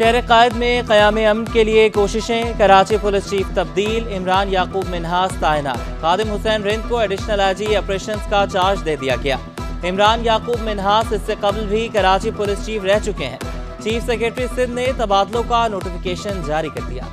शहर कायद में क़याम अमन के लिए कोशिशें, कराची पुलिस चीफ तब्दील, इमरान याकूब मिन्हास तैनात। खादिम हुसैन रिंद को एडिशनल आईजी ऑपरेशंस का चार्ज दे दिया गया। इमरान याकूब मिन्हास इससे कबल भी कराची पुलिस चीफ रह चुके हैं। चीफ सेक्रेटरी सिंध ने तबादलों का नोटिफिकेशन जारी कर दिया।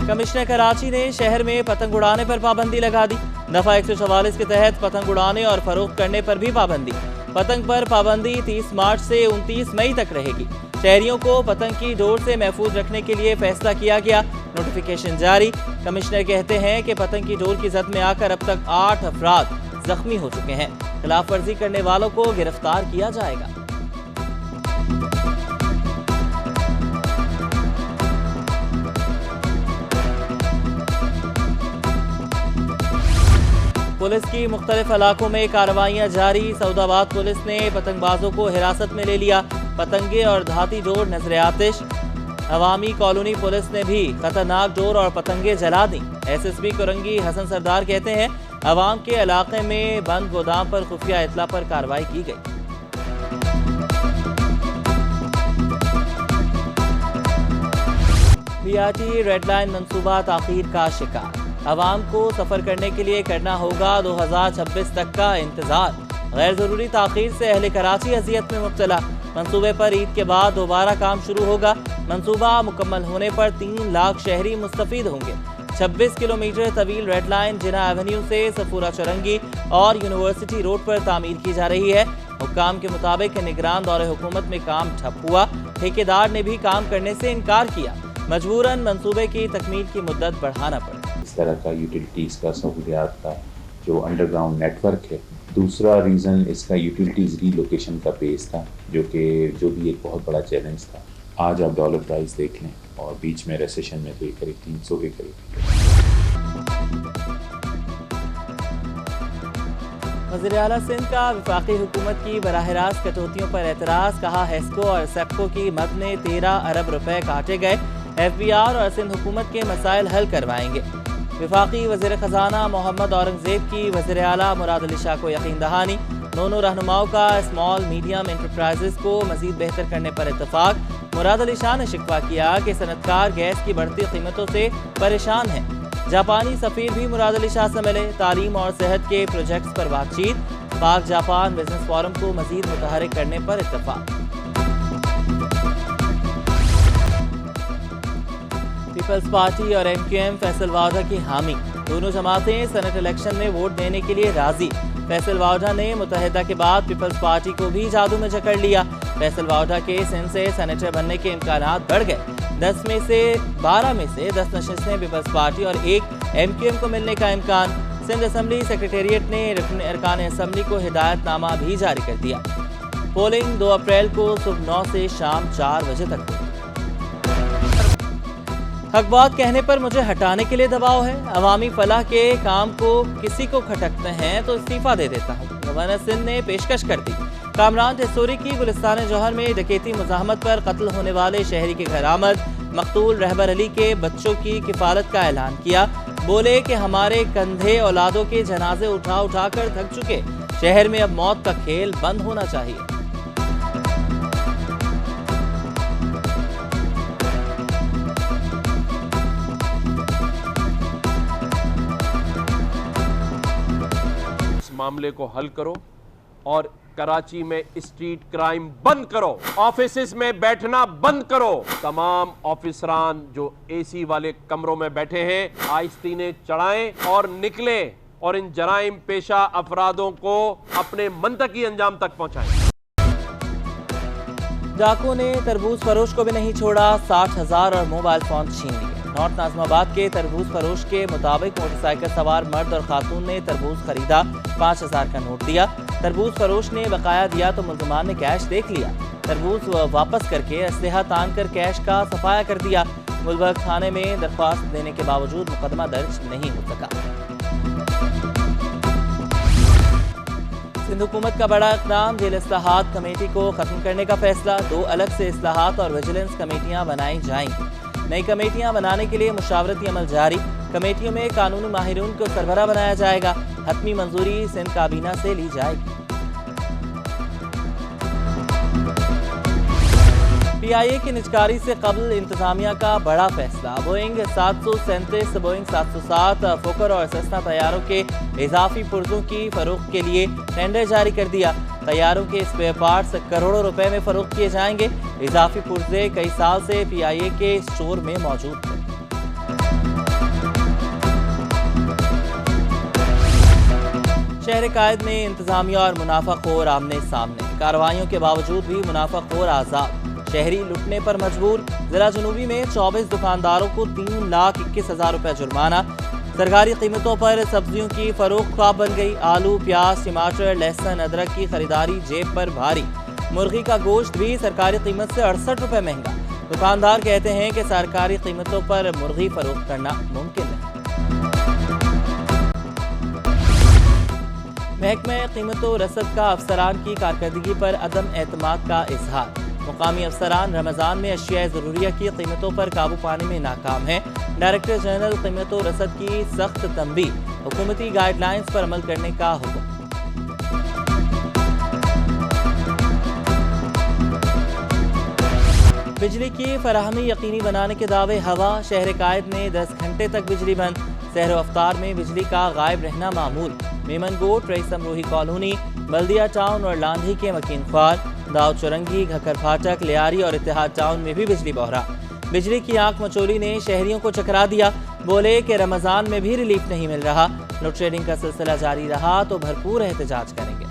कमिश्नर कराची ने शहर में पतंग उड़ाने पर पाबंदी लगा दी। दफा 144 के तहत पतंग उड़ाने और फरोख्त करने पर भी पाबंदी। पतंग पर पाबंदी 30 मार्च से 29 मई तक रहेगी। शहरियों को पतंग की डोर से महफूज रखने के लिए फैसला किया गया। नोटिफिकेशन जारी। कमिश्नर कहते हैं कि पतंग की डोर की जद में आकर अब तक 8 अफराद जख्मी हो चुके हैं। खिलाफ वर्जी करने वालों को गिरफ्तार किया जाएगा। पुलिस की मुख्तलिफ इलाकों में कार्रवाइयां जारी। सऊदाबाद पुलिस ने पतंगबाजों को हिरासत में ले लिया। पतंगे और धाती डोर नजर आतिश। अवामी कॉलोनी पुलिस ने भी खतरनाक डोर और पतंगे जला दी। SSP कोरंगी हसन सरदार कहते हैं अवाम के इलाके में बंद गोदाम पर खुफिया इतला पर कार्रवाई की गई। PRT रेड लाइन मंसूबा ताखीर का शिकार। अवाम को सफर करने के लिए करना होगा 2026 तक का इंतजार। गैर जरूरी ताखीर से अहले कराची अजियत में मुब्तला। मंसूबे पर ईद के बाद दोबारा काम शुरू होगा। मंसूबा मुकम्मल होने पर 3 लाख शहरी मुस्तफीद होंगे। 26 किलोमीटर तवील रेड लाइन जिना एवेन्यू से सफूरा चरंगी और यूनिवर्सिटी रोड पर तामीर की जा रही है। हुक्काम के मुताबिक निगरान दौरे हुकूमत में काम ठप हुआ। ठेकेदार ने भी काम करने से इनकार किया। मजबूरन मंसूबे की तकमील की मुद्दत बढ़ाना पड़ा। इस तरह का यूटिलिटीज़ का सहूलियात का जो अंडरग्राउंड नेटवर्क है। दूसरा रीज़न इसका यूटिलिटीज़ रीलोकेशन का बेस था, जो भी एक बहुत बड़ा चैलेंज था। आज आप डॉलर प्राइस देख लें और बीच में रिसेशन में तो ये करीब 300 के करीब। वज़ीर आला सिंध का वफाकी हुकूमत की बराह रास्त कटौतियों पर एतराज़। कहा हेस्को और सेप्को की मद में 13 अरब रुपए काटे गए। FBR और सिंध हुकूमत के मसाइल हल करवाएंगे। वफाकी वज़ीर ख़जाना मोहम्मद औरंगज़ेब की वज़ीर आला मुराद अली शाह को यकीन दहानी। दोनों रहनुमाओं का स्मॉल मीडियम एंटरप्राइजेस को मज़ीद बेहतर करने पर इत्तफाक। मुराद अली शाह ने शिकवा किया कि सनतकार गैस की बढ़ती कीमतों से परेशान हैं। जापानी सफ़ीर भी मुराद अली शाह से मिले। तालीम और सेहत के प्रोजेक्ट्स पर बातचीत। पाक जापान बिजनेस फोरम को मज़ीद मुतहरिक करने पर इत्तफाक। पीपल्स पार्टी और MQM फैसल वावडा की हामी। दोनों जमातें सेनेट इलेक्शन में वोट देने के लिए राजी। फैसल वावडा ने मुत्तहिदा के बाद पीपल्स पार्टी को भी जादू में जकड़ लिया। फैसल वावडा के सिंध से सेनेटर बनने के इम्कानात बढ़ गए। 12 में से 10 नशिस्तें पीपल्स पार्टी और 1 MQM को मिलने का इम्कान। सिंध असम्बली सेक्रेटेरिएट ने रुकन अरकान असम्बली को हिदायतनामा भी जारी कर दिया। पोलिंग 2 अप्रैल को सुबह 9 से शाम 4 बजे तक होगी। हक बात कहने पर मुझे हटाने के लिए दबाव है। अवामी फलाह के काम को किसी को खटकते हैं तो इस्तीफा दे देता हूँ। गवर्नर सिंध ने पेशकश कर दी। कामरान जसूरी की गुलिस्तान जौहर में डकैती मुज़ाहमत पर कत्ल होने वाले शहरी के घर आमद। मकतूल रहबर अली के बच्चों की किफालत का ऐलान किया। बोले कि हमारे कंधे औलादों के जनाजे उठा उठा कर थक चुके। शहर में अब मौत का खेल बंद होना चाहिए। मामले को हल करो और कराची में स्ट्रीट क्राइम बंद करो। ऑफिसेस में बैठना बंद करो। तमाम ऑफिसरान जो AC वाले कमरों में बैठे हैं आहिस्तीने चढ़ाएं और निकले और इन जराइम पेशा अफरादों को अपने मंतकी अंजाम तक पहुंचाएं। डाकुओं ने तरबूज फरोश को भी नहीं छोड़ा। 60,000 और मोबाइल फोन छीन लिए। नॉर्थ नाज़िमाबाद के तरबूज फरोश के मुताबिक मोटरसाइकिल सवार मर्द और खातून ने तरबूज खरीदा। 5,000 का नोट दिया। तरबूज फरोश ने बकाया दिया तो मुल्ज़िमान ने कैश देख लिया। तरबूज वापस करके असलहा तान कर कैश का सफाया कर दिया। गुलबर्ग थाने में दरख्वास्त देने के बावजूद मुकदमा दर्ज नहीं हो सका। सिंध हुकूमत का बड़ा इक़दाम। जेल इस्लाहात कमेटी को खत्म करने का फैसला। 2 अलग से इस्लाहात और विजिलेंस कमेटियां बनाई जाएंगी। नई कमेटियां बनाने के लिए मुशावरती अमल जारी। कमेटियों में कानूनी माहिरून को सरबराह बनाया जाएगा। हतमी मंजूरी सिंध काबीना से ली जाएगी। PIA की निजकारी से कबल इंतजामिया का बड़ा फैसला। बोइंग 737, बोइंग 707, फोकर और सेस्ना तैयारों के इजाफी पुर्जों की फरोख्त के लिए टेंडर जारी कर दिया। तैयारों के स्पेयर पार्ट्स करोड़ों रुपए में फरोख्त किए जाएंगे। इजाफी पुर्जे कई साल से PIA के स्टोर में मौजूद थे। शहर कायद में इंतजामिया और मुनाफाखोर आमने सामने। कार्रवाइयों के बावजूद भी मुनाफाखोर आजाद। शहरी लुटने पर मजबूर। जिला जुनूबी में 24 दुकानदारों को 3,21,000 रुपए जुर्माना। सरकारी कीमतों पर सब्जियों की फरोख्त ख्वाब बन गई। आलू, प्याज, टमाटर, लहसुन, अदरक की खरीदारी जेब पर भारी। मुर्गी का गोश्त भी सरकारी कीमत से 68 रुपए महंगा। दुकानदार कहते हैं कि सरकारी कीमतों पर मुर्गी फरोख्त करना मुमकिन नहीं। महकमे कीमतों रसद का अफसरान की कारकर्दगी पर अदम एतमाद का इजहार। मुकामी अफसरान रमजान में अशिया ज़रूरिया की कीमतों पर काबू पाने में नाकाम है। डायरेक्टर जनरल कीमतों रसद की सख्त तंबीह। हुकूमती गाइडलाइंस पर अमल करने का हुक्म। बिजली की फराहमी यकीनी बनाने के दावे हवा। शहर कायद में 10 घंटे तक बिजली बंद। सहर अफ्तार में बिजली का गायब रहना मामूल। मेमन गोट, रईस अमरोही कॉलोनी, बल्दिया टाउन और लांधी के मकीन ख्वार, दाऊद चुरंगी, घकर फाटक, लियारी और इत्तेहाद टाउन में भी बिजली बहरा। बिजली की आंख मचोली ने शहरियों को चकरा दिया। बोले कि रमजान में भी रिलीफ नहीं मिल रहा। लोड शेडिंग का सिलसिला जारी रहा तो भरपूर एहतजाज करेंगे।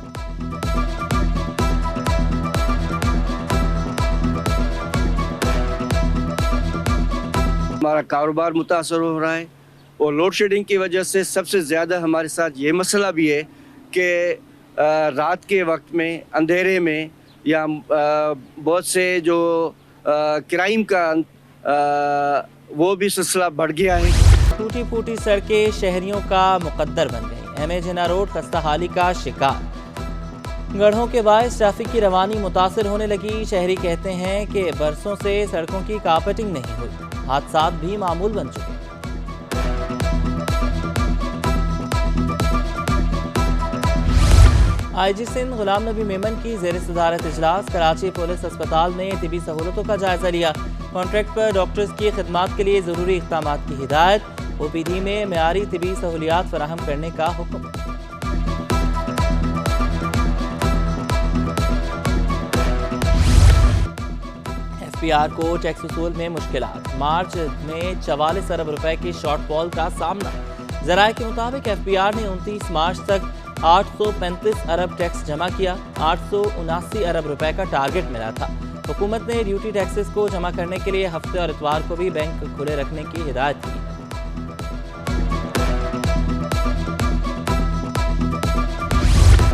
हमारा कारोबार मुतासर हो रहा है और लोड शेडिंग की वजह से सबसे ज़्यादा हमारे साथ ये मसला भी है कि रात के वक्त में अंधेरे में या बहुत से जो क्राइम का वो भी सिलसिला बढ़ गया है। टूटी फूटी सड़कें शहरियों का मुकद्दर बन गई। एमए जिन्ना रोड खस्ताहाली का शिकार। गढ़ों के बायस ट्रैफिक की रवानी मुतासर होने लगी। शहरी कहते हैं कि बरसों से सड़कों की कारपेटिंग नहीं हुई। हादसात भी मामूल बन चुके। IG सिंध गुलाम नबी मेमन की ज़ेर सदारत इजलास। कराची पुलिस अस्पताल ने तिबी सहूलतों का जायजा लिया। कॉन्ट्रैक्ट पर डॉक्टर्स की खिदमात के लिए ज़रूरी इक़दाम की हिदायत। OPD में मेयारी तिबी सहूलियात फराहम करने का हुक्म। FPR को टैक्स वसूल में मुश्किलात। मार्च में 44 अरब रुपए के शॉर्टफॉल का सामना। ज़राए के मुताबिक FPR ने 29 मार्च तक 835 अरब टैक्स जमा किया। 879 अरब रुपए का टारगेट मिला था। हुकूमत ने ड्यूटी टैक्सेस को जमा करने के लिए हफ्ते और इतवार को भी बैंक खुले रखने की हिदायत की है।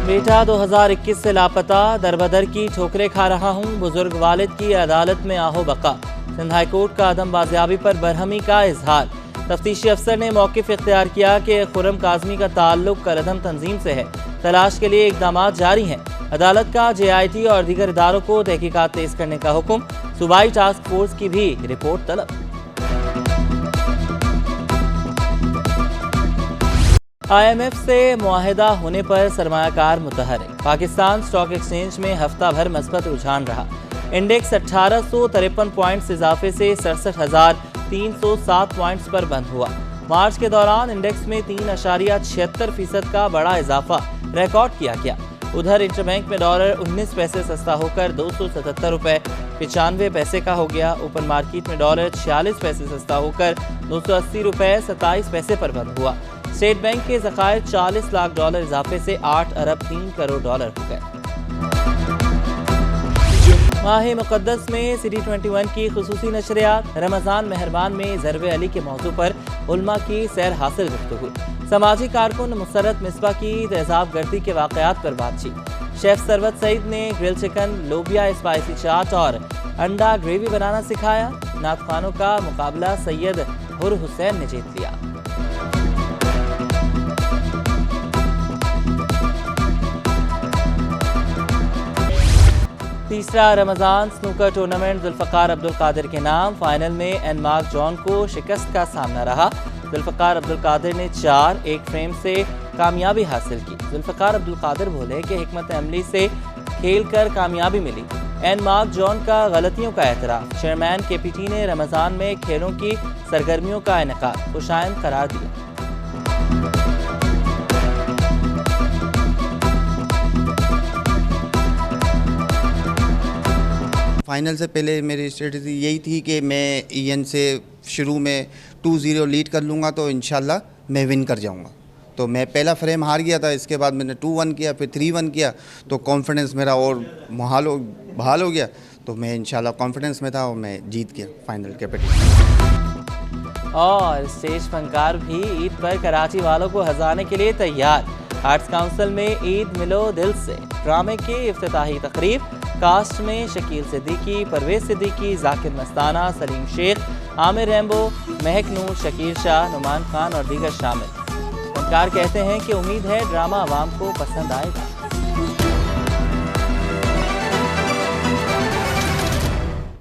बेटा 2021 से लापता, दरबदर की ठोकरें खा रहा हूँ। बुजुर्ग वालिद की अदालत में आहो बका। सिंध हाई कोर्ट का अदम बाजियाबी पर बरहमी का इजहार। तफ्तीशी अफसर ने मौक़िफ़ इख्तियार किया कि खुर्रम काज़मी का ताल्लुक करदम तंजीम से है। तलाश के लिए इक़दाम जारी हैं। अदालत का JIT और दीगर इदारों को तहकीकात तेज करने का हुक्म। सूबाई टास्क फोर्स की भी रिपोर्ट तलब। IMF से मुआहिदा होने पर सरमायाकार मुतहर्रिक। पाकिस्तान स्टॉक एक्सचेंज में हफ्ता भर मस्बत रुझान रहा। इंडेक्स 1853 पॉइंट्स इजाफे से 67,307 पॉइंट्स पर बंद हुआ। मार्च के दौरान इंडेक्स में 3.76% का बड़ा इजाफा रिकॉर्ड किया गया। उधर इंटरबैंक में डॉलर 19 पैसे सस्ता होकर 277 रुपए 95 पैसे का हो गया। ओपन मार्केट में डॉलर 46 पैसे सस्ता होकर 280 रुपए 27 पैसे पर बंद हुआ। स्टेट बैंक के ज़खायर 40 लाख डॉलर इजाफे से 8 अरब 3 करोड़ डॉलर हो गए। माह मुक़द्दस में सिटी 21 की खुसूसी नशरियात। रमज़ान मेहरबान में ज़रबे अली के मौजू पर उलमा की सैर हासिल गुफ्तगू। समाजी कारकुन मुसर्रत मिसबा की तेज़ाब गर्दी के वाक़यात पर बातचीत। शेफ सरवत सईद ने ग्रिल चिकन, लोबिया स्पाइसी चाट और अंडा ग्रेवी बनाना सिखाया। नात खानों का मुकाबला सैयद हुर हुसैन ने जीत लिया। तीसरा रमज़ान स्नूकर टूर्नामेंट जुल्फ़कार अब्दुल कादिर के नाम। फाइनल में एनमार्क जॉन को शिकस्त का सामना रहा। जुल्फ़कार अब्दुल कादिर ने 4-1 फ्रेम से कामयाबी हासिल की। जुल्फ़कार अब्दुल कादिर बोले कि हिकमत अमली से खेल कर कामयाबी मिली। एन मार्क जॉन का गलतियों का एतराफ़। चेयरमैन KPT ने रमज़ान में खेलों की सरगर्मियों का इनेकाद खुशाइंद करार दिया। फाइनल से पहले मेरी स्ट्रेटजी यही थी कि मैं EN से शुरू में 2-0 लीड कर लूँगा तो इंशाल्लाह मैं विन कर जाऊँगा। तो मैं पहला फ्रेम हार गया था, इसके बाद मैंने 2-1 किया, फिर 3-1 किया, तो कॉन्फिडेंस मेरा और बहाल हो गया। तो मैं इंशाल्लाह कॉन्फिडेंस में था और मैं जीत गया फाइनल KPT। और स्टेज फनकार भी ईद पर कराची वालों को हंसाने के लिए तैयार। आर्ट्स काउंसिल में ईद मिलो दिल से ड्रामे की इफ्तिताही तकरीब। कास्ट में शकील सिद्दीकी, परवेज सिद्दीकी, जाकिर मस्ताना, सलीम शेख, आमिर रैम्बो, महक नूर, शकीर शाह, नुमान खान और दीगर शामिल। फनकार कहते हैं कि उम्मीद है ड्रामा आवाम को पसंद आएगा।